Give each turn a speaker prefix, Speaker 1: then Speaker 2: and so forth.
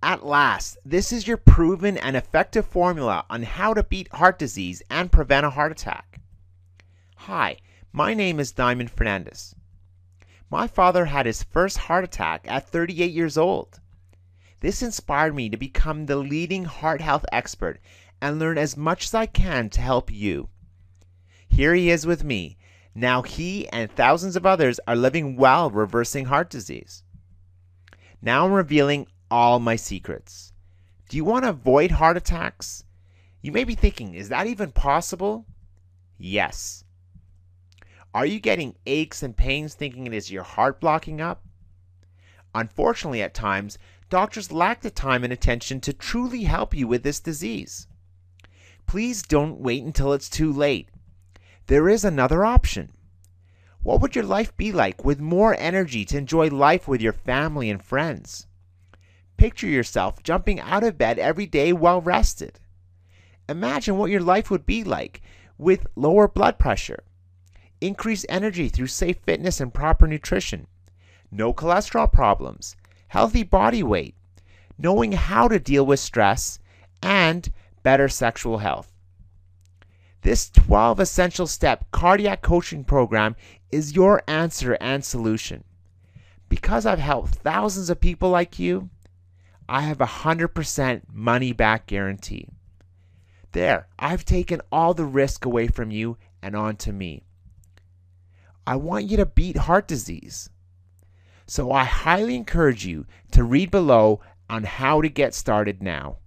Speaker 1: At last, this is your proven and effective formula on how to beat heart disease and prevent a heart attack. Hi, my name is Diamond Fernandez. My father had his first heart attack at 38 years old. This inspired me to become the leading heart health expert and learn as much as I can to help you. Here he is with me. Now he and thousands of others are living well, reversing heart disease. Now I'm revealing all my secrets. Do you want to avoid heart attacks? You may be thinking, is that even possible? Yes. Are you getting aches and pains thinking it is your heart blocking up? Unfortunately, at times, doctors lack the time and attention to truly help you with this disease. Please don't wait until it's too late. There is another option. What would your life be like with more energy to enjoy life with your family and friends? Picture yourself jumping out of bed every day while rested. Imagine what your life would be like with lower blood pressure, increased energy through safe fitness and proper nutrition, no cholesterol problems, healthy body weight, knowing how to deal with stress, and better sexual health. This 12 essential step cardiac coaching program is your answer and solution. Because I've helped thousands of people like you, I have a 100% money back guarantee. There, I've taken all the risk away from you and onto me. I want you to beat heart disease. So I highly encourage you to read below on how to get started now.